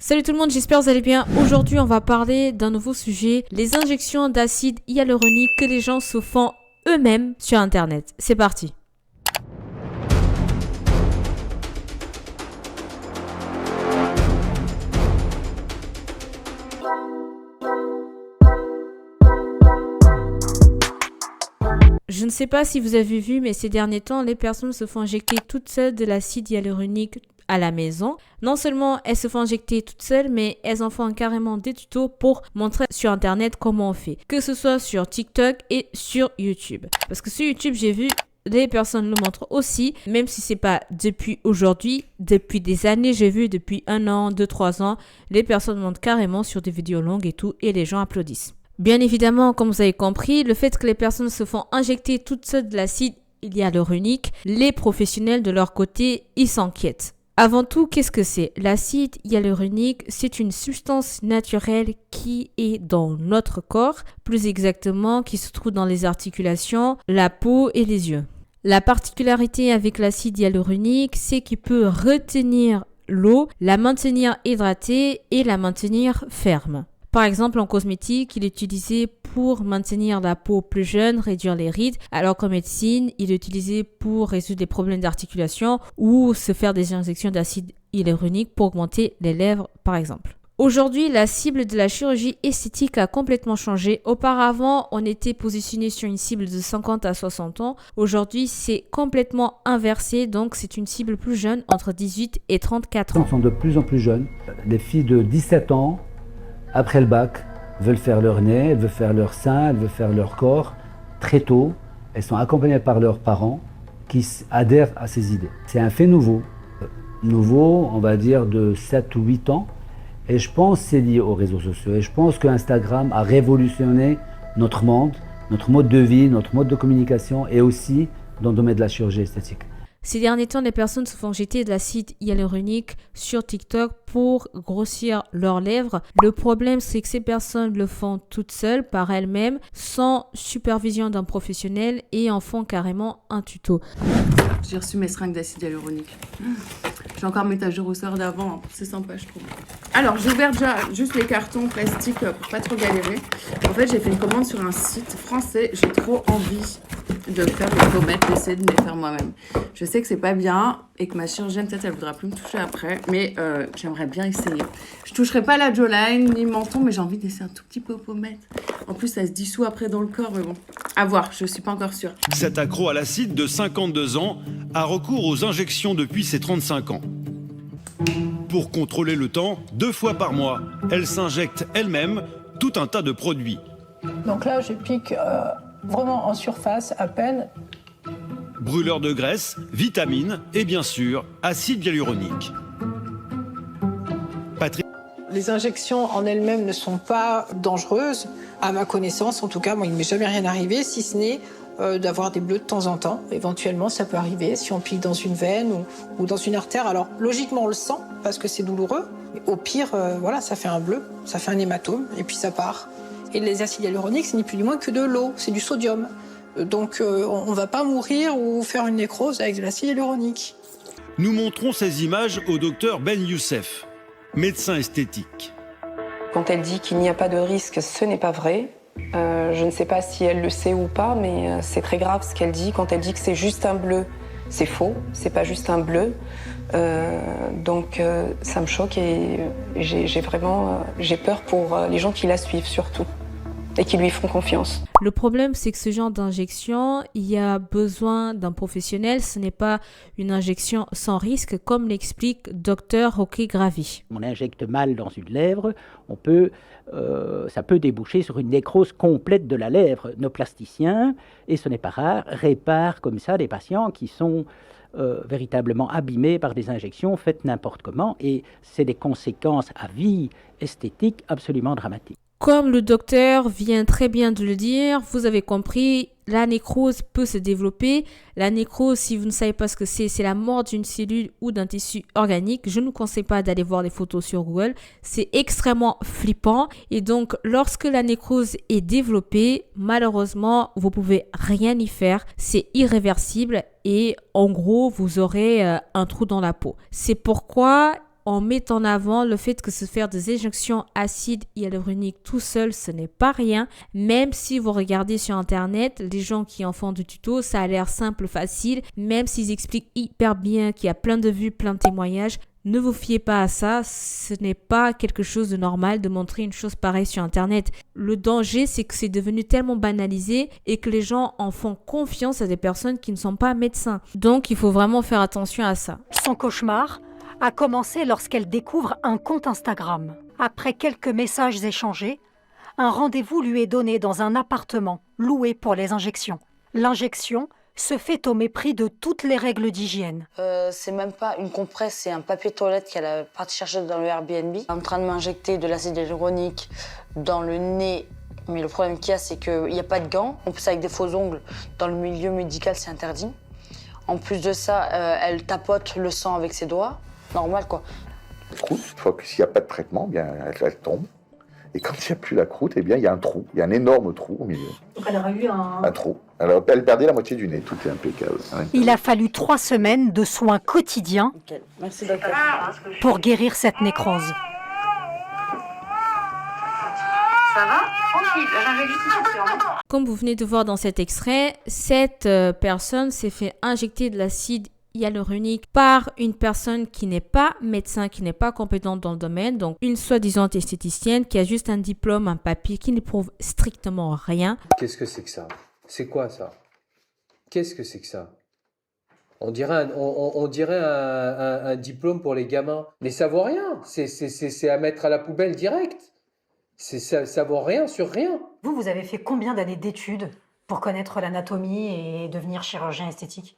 Salut tout le monde, j'espère que vous allez bien. Aujourd'hui, on va parler d'un nouveau sujet, les injections d'acide hyaluronique que les gens se font eux-mêmes sur Internet. C'est parti. Je ne sais pas si vous avez vu, mais ces derniers temps, les personnes se font injecter toutes seules de l'acide hyaluronique à la maison. Non seulement elles se font injecter toutes seules, mais elles en font carrément des tutos pour montrer sur Internet comment on fait. Que ce soit sur TikTok et sur YouTube. Parce que sur YouTube, j'ai vu des personnes le montrent aussi, même si c'est pas depuis aujourd'hui, depuis des années, j'ai vu depuis 1 an, 2, 3 ans, les personnes montrent carrément sur des vidéos longues et tout, et les gens applaudissent. Bien évidemment, comme vous avez compris, le fait que les personnes se font injecter toutes seules de l'acide hyaluronique, les professionnels de leur côté, ils s'inquiètent. Avant tout, qu'est-ce que c'est? L'acide hyaluronique, c'est une substance naturelle qui est dans notre corps, plus exactement qui se trouve dans les articulations, la peau et les yeux. La particularité avec l'acide hyaluronique, c'est qu'il peut retenir l'eau, la maintenir hydratée et la maintenir ferme. Par exemple, en cosmétique, il est utilisé pour maintenir la peau plus jeune, réduire les rides, alors qu'en médecine, il est utilisé pour résoudre des problèmes d'articulation ou se faire des injections d'acide hyaluronique pour augmenter les lèvres, par exemple. Aujourd'hui, la cible de la chirurgie esthétique a complètement changé. Auparavant, on était positionné sur une cible de 50 à 60 ans. Aujourd'hui, c'est complètement inversé, donc c'est une cible plus jeune, entre 18 et 34 ans. Ils sont de plus en plus jeunes. Les filles de 17 ans, après le bac, veulent faire leur nez, elles veulent faire leur sein, elles veulent faire leur corps très tôt. Elles sont accompagnées par leurs parents qui adhèrent à ces idées. C'est un fait nouveau. Nouveau, on va dire de 7 ou 8 ans. Et je pense que c'est lié aux réseaux sociaux. Et je pense qu'Instagram a révolutionné notre monde, notre mode de vie, notre mode de communication et aussi dans le domaine de la chirurgie esthétique. Ces derniers temps, les personnes se font jeter de l'acide hyaluronique sur TikTok pour grossir leurs lèvres. Le problème, c'est que ces personnes le font toutes seules, par elles-mêmes, sans supervision d'un professionnel et en font carrément un tuto. J'ai reçu mes seringues d'acide hyaluronique. J'ai encore mes taches de rousseur d'avant, hein. C'est sympa, je trouve. Alors, j'ai ouvert déjà juste les cartons plastiques pour pas trop galérer. En fait, j'ai fait une commande sur un site français. J'ai trop envie de faire des pommettes, d'essayer de me les faire moi-même. Je sais que c'est pas bien et que ma chirurgienne, peut-être, elle voudra plus me toucher après, mais j'aimerais bien essayer. Je toucherai pas la jawline ni le menton, mais j'ai envie d'essayer un tout petit peu aux pommettes. En plus, ça se dissout après dans le corps, mais bon. À voir, je suis pas encore sûre. Cet accro à l'acide de 52 ans a recours aux injections depuis ses 35 ans. Pour contrôler le temps, 2 fois par mois, elle s'injecte elle-même tout un tas de produits. Donc là, je pique vraiment en surface à peine. Brûleurs de graisse, vitamines et bien sûr, acide hyaluronique. Patrick. Les injections en elles-mêmes ne sont pas dangereuses. À ma connaissance, en tout cas, moi, il ne m'est jamais rien arrivé, si ce n'est d'avoir des bleus de temps en temps. Éventuellement, ça peut arriver si on pique dans une veine ou dans une artère. Alors, logiquement, on le sent parce que c'est douloureux. Au pire, voilà, ça fait un bleu, ça fait un hématome et puis ça part. Et les acides hyaluroniques, c'est ni plus ni moins que de l'eau, c'est du sodium. Donc, on ne va pas mourir ou faire une nécrose avec de l'acide hyaluronique. Nous montrons ces images au docteur Ben Youssef, médecin esthétique. Quand elle dit qu'il n'y a pas de risque, ce n'est pas vrai. Je ne sais pas si elle le sait ou pas, mais c'est très grave ce qu'elle dit. Quand elle dit que c'est juste un bleu, c'est faux, c'est pas juste un bleu. Donc ça me choque et j'ai peur pour les gens qui la suivent surtout et qui lui font confiance. Le problème, c'est que ce genre d'injection, il y a besoin d'un professionnel. Ce n'est pas une injection sans risque, comme l'explique Dr Roque Gravy. On injecte mal dans une lèvre, ça peut déboucher sur une nécrose complète de la lèvre. Nos plasticiens, et ce n'est pas rare, réparent comme ça des patients qui sont véritablement abîmés par des injections faites n'importe comment. Et c'est des conséquences à vie esthétique absolument dramatiques. Comme le docteur vient très bien de le dire, vous avez compris, la nécrose peut se développer. La nécrose, si vous ne savez pas ce que c'est la mort d'une cellule ou d'un tissu organique. Je ne vous conseille pas d'aller voir des photos sur Google. C'est extrêmement flippant. Et donc, lorsque la nécrose est développée, malheureusement, vous pouvez rien y faire. C'est irréversible et en gros, vous aurez un trou dans la peau. C'est pourquoi on met en avant le fait que se faire des injections acide hyaluronique tout seul, ce n'est pas rien. Même si vous regardez sur internet, les gens qui en font du tuto, ça a l'air simple, facile, même s'ils expliquent hyper bien, qu'il y a plein de vues, plein de témoignages. Ne vous fiez pas à ça, ce n'est pas quelque chose de normal de montrer une chose pareille sur internet. Le danger, c'est que c'est devenu tellement banalisé et que les gens en font confiance à des personnes qui ne sont pas médecins. Donc il faut vraiment faire attention à ça. Son cauchemar a commencé lorsqu'elle découvre un compte Instagram. Après quelques messages échangés, un rendez-vous lui est donné dans un appartement loué pour les injections. L'injection se fait au mépris de toutes les règles d'hygiène. C'est même pas une compresse, c'est un papier toilette qu'elle a parti chercher dans le Airbnb. Elle est en train de m'injecter de l'acide hyaluronique dans le nez. Mais le problème qu'il y a, c'est qu'il n'y a pas de gants. En plus, avec des faux ongles, dans le milieu médical, c'est interdit. En plus de ça, elle tapote le sang avec ses doigts. Normal, quoi. La croûte, une fois que s'il n'y a pas de traitement, bien, elle tombe. Et quand il n'y a plus la croûte, eh bien, il y a un trou. Il y a un énorme trou au milieu. Donc elle aurait eu un trou. Alors, elle perdait la moitié du nez. Tout est impeccable. Il a fallu 3 semaines de soins quotidiens Merci, docteur. pour guérir cette nécrose. Ça va? Tranquille, j'avais juste une question. Comme vous venez de voir dans cet extrait, cette personne s'est fait injecter de l'acide hyaluronique par une personne qui n'est pas médecin, qui n'est pas compétente dans le domaine, donc une soi-disant esthéticienne qui a juste un diplôme, un papier qui ne prouve strictement rien. Qu'est-ce que c'est que ça? C'est quoi ça? Qu'est-ce que c'est que ça? On dirait un diplôme pour les gamins, mais ça vaut rien, c'est à mettre à la poubelle direct. Ça vaut rien sur rien. Vous avez fait combien d'années d'études pour connaître l'anatomie et devenir chirurgien esthétique?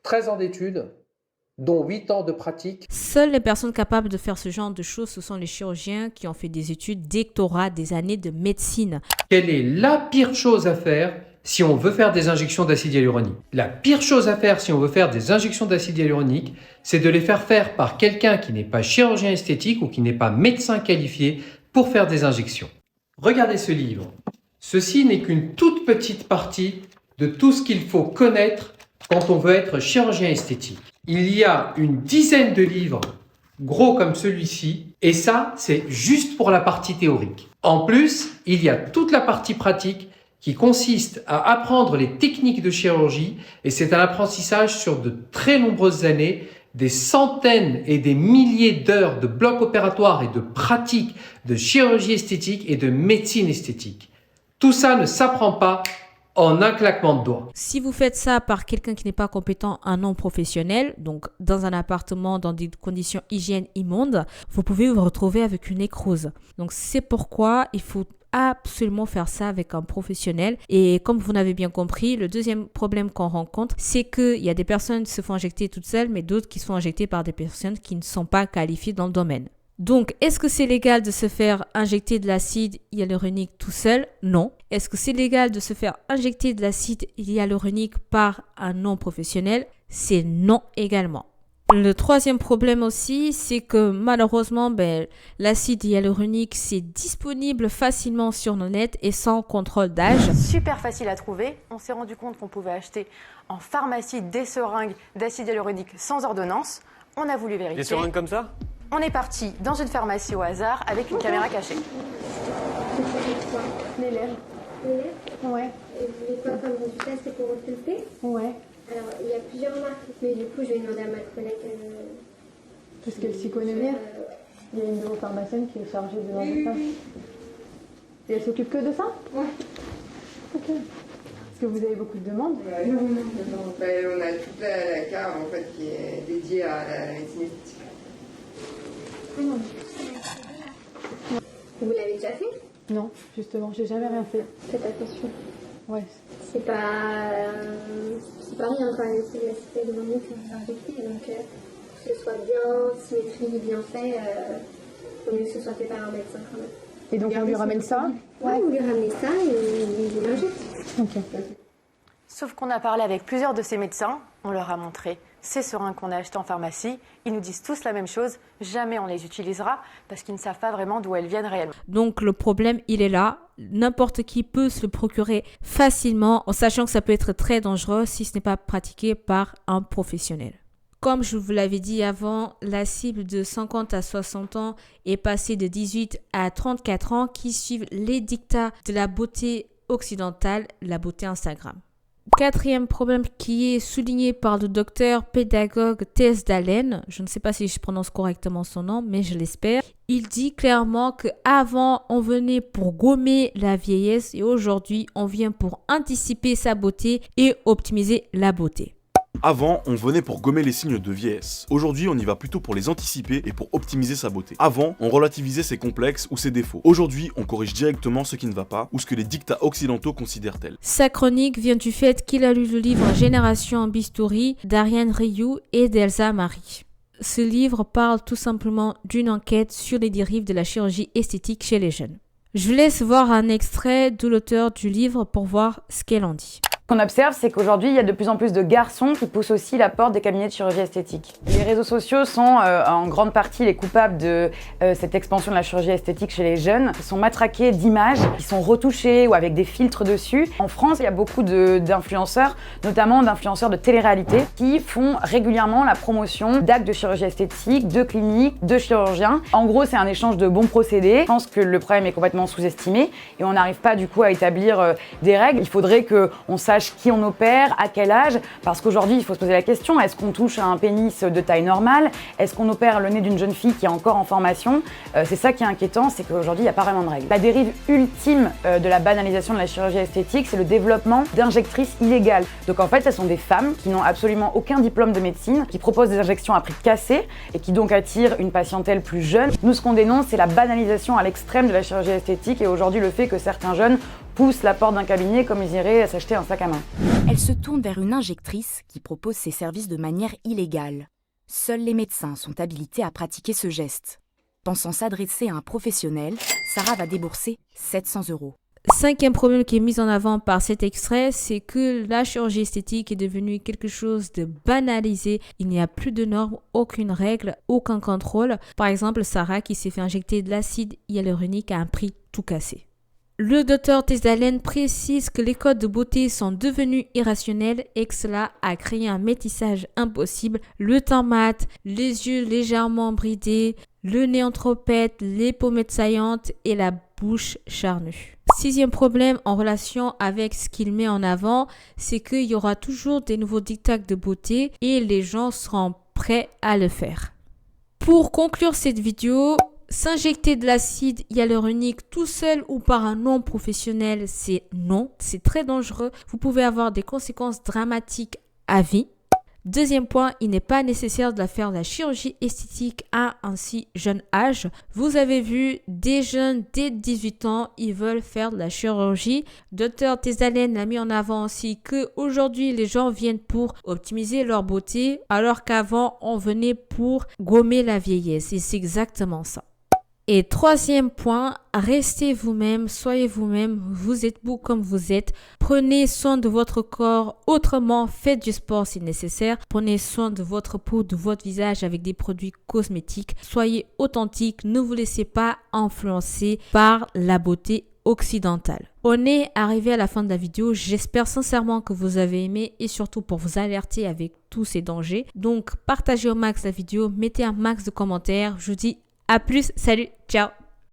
13 ans d'études, dont 8 ans de pratique. Seules les personnes capables de faire ce genre de choses, ce sont les chirurgiens qui ont fait des études, doctorat, des années de médecine. Quelle est la pire chose à faire si on veut faire des injections d'acide hyaluronique? La pire chose à faire si on veut faire des injections d'acide hyaluronique, c'est de les faire faire par quelqu'un qui n'est pas chirurgien esthétique ou qui n'est pas médecin qualifié pour faire des injections. Regardez ce livre. Ceci n'est qu'une toute petite partie de tout ce qu'il faut connaître quand on veut être chirurgien esthétique. Il y a une dizaine de livres gros comme celui-ci, et ça, c'est juste pour la partie théorique. En plus, il y a toute la partie pratique qui consiste à apprendre les techniques de chirurgie, et c'est un apprentissage sur de très nombreuses années, des centaines et des milliers d'heures de blocs opératoires et de pratiques de chirurgie esthétique et de médecine esthétique. Tout ça ne s'apprend pas en un claquement de doigts. Si vous faites ça par quelqu'un qui n'est pas compétent, un non professionnel, donc dans un appartement, dans des conditions hygiène immondes, vous pouvez vous retrouver avec une nécrose. Donc c'est pourquoi il faut absolument faire ça avec un professionnel. Et comme vous l'avez bien compris, le deuxième problème qu'on rencontre, c'est qu'il y a des personnes qui se font injecter toutes seules, mais d'autres qui sont injectées par des personnes qui ne sont pas qualifiées dans le domaine. Donc, est-ce que c'est légal de se faire injecter de l'acide hyaluronique tout seul? Non. Est-ce que c'est légal de se faire injecter de l'acide hyaluronique par un non professionnel? C'est non également. Le troisième problème aussi, c'est que malheureusement, l'acide hyaluronique, c'est disponible facilement sur le net et sans contrôle d'âge. Super facile à trouver. On s'est rendu compte qu'on pouvait acheter en pharmacie des seringues d'acide hyaluronique sans ordonnance. On a voulu vérifier. Des seringues comme ça? On est parti dans une pharmacie au hasard avec une caméra cachée. Les lèvres. Les lèvres? Ouais. Et vous voulez quoi comme résultat? C'est pour repulper? Ouais. Alors, il y a plusieurs marques, mais du coup, je vais demander à ma collègue. Parce qu'elle s'y connaît bien. Il y a une de vos pharmaciennes qui est chargée de vendre ça. Et elle s'occupe que de ça? Ouais. Ok. Est-ce que vous avez beaucoup de demandes? Non. On a toute la carte en fait, qui est dédiée à la médecine esthétique. Vous l'avez déjà fait? Non, justement, j'ai jamais rien fait. Faites attention. Ouais. C'est pas rien quand même, c'est l'acide hyaluronique que vous injectez, donc que ce soit bien symétrie, bien fait, faut mieux que ce soit fait par un médecin quand même. Et donc on lui ramène ça? Ouais, vous lui ramenez ça et vous l'injectez. Ok. Sauf qu'on a parlé avec plusieurs de ces médecins, on leur a montré ces seringues qu'on a achetées en pharmacie. Ils nous disent tous la même chose, jamais on les utilisera parce qu'ils ne savent pas vraiment d'où elles viennent réellement. Donc le problème, il est là. N'importe qui peut se le procurer facilement en sachant que ça peut être très dangereux si ce n'est pas pratiqué par un professionnel. Comme je vous l'avais dit avant, la cible de 50 à 60 ans est passée de 18 à 34 ans qui suivent les dictats de la beauté occidentale, la beauté Instagram. Quatrième problème qui est souligné par le docteur pédagogue Tess Dalen, je ne sais pas si je prononce correctement son nom, mais je l'espère. Il dit clairement qu'avant, on venait pour gommer la vieillesse et aujourd'hui, on vient pour anticiper sa beauté et optimiser la beauté. Avant, on venait pour gommer les signes de vieillesse. Aujourd'hui, on y va plutôt pour les anticiper et pour optimiser sa beauté. Avant, on relativisait ses complexes ou ses défauts. Aujourd'hui, on corrige directement ce qui ne va pas ou ce que les dictats occidentaux considèrent tels. Sa chronique vient du fait qu'il a lu le livre Génération Bistouri d'Ariane Rioux et d'Elsa Marie. Ce livre parle tout simplement d'une enquête sur les dérives de la chirurgie esthétique chez les jeunes. Je vous laisse voir un extrait de l'auteur du livre pour voir ce qu'elle en dit. Ce qu'on observe, c'est qu'aujourd'hui, il y a de plus en plus de garçons qui poussent aussi la porte des cabinets de chirurgie esthétique. Les réseaux sociaux sont en grande partie les coupables de cette expansion de la chirurgie esthétique chez les jeunes. Ils sont matraqués d'images, qui sont retouchées ou avec des filtres dessus. En France, il y a beaucoup d'influenceurs, notamment d'influenceurs de télé-réalité, qui font régulièrement la promotion d'actes de chirurgie esthétique, de cliniques, de chirurgiens. En gros, c'est un échange de bons procédés. Je pense que le problème est complètement sous-estimé et on n'arrive pas du coup à établir des règles. Il faudrait qu'on sache qui on opère, à quel âge, parce qu'aujourd'hui il faut se poser la question, est-ce qu'on touche à un pénis de taille normale? Est-ce qu'on opère le nez d'une jeune fille qui est encore en formation? C'est ça qui est inquiétant, c'est qu'aujourd'hui il n'y a pas vraiment de règles. La dérive ultime de la banalisation de la chirurgie esthétique, c'est le développement d'injectrices illégales. Donc en fait, ce sont des femmes qui n'ont absolument aucun diplôme de médecine, qui proposent des injections à prix cassé et qui donc attirent une patientèle plus jeune. Nous, ce qu'on dénonce, c'est la banalisation à l'extrême de la chirurgie esthétique et aujourd'hui le fait que certains jeunes poussent la porte d'un cabinet comme ils iraient s'acheter un sac à main. Elle se tourne vers une injectrice qui propose ses services de manière illégale. Seuls les médecins sont habilités à pratiquer ce geste. Pensant s'adresser à un professionnel, Sarah va débourser 700 €. Cinquième problème qui est mis en avant par cet extrait, c'est que la chirurgie esthétique est devenue quelque chose de banalisé. Il n'y a plus de normes, aucune règle, aucun contrôle. Par exemple, Sarah qui s'est fait injecter de l'acide hyaluronique à un prix tout cassé. Le docteur Tess Dalen précise que les codes de beauté sont devenus irrationnels et que cela a créé un métissage impossible. Le teint mat, les yeux légèrement bridés, le nez en tropette, les pommettes saillantes et la bouche charnue. Sixième problème en relation avec ce qu'il met en avant, c'est qu'il y aura toujours des nouveaux dictats de beauté et les gens seront prêts à le faire. Pour conclure cette vidéo, s'injecter de l'acide hyaluronique tout seul ou par un non professionnel, c'est non, c'est très dangereux. Vous pouvez avoir des conséquences dramatiques à vie. Deuxième point, il n'est pas nécessaire de faire de la chirurgie esthétique à un si jeune âge. Vous avez vu, des jeunes dès 18 ans, ils veulent faire de la chirurgie. Dr Tess Dalen a mis en avant aussi qu'aujourd'hui, les gens viennent pour optimiser leur beauté, alors qu'avant, on venait pour gommer la vieillesse. Et c'est exactement ça. Et troisième point, restez vous-même, soyez vous-même, vous êtes beau comme vous êtes. Prenez soin de votre corps autrement, faites du sport si nécessaire. Prenez soin de votre peau, de votre visage avec des produits cosmétiques. Soyez authentique, ne vous laissez pas influencer par la beauté occidentale. On est arrivé à la fin de la vidéo, j'espère sincèrement que vous avez aimé et surtout pour vous alerter avec tous ces dangers. Donc partagez au max la vidéo, mettez un max de commentaires, je vous dis à plus, salut, ciao.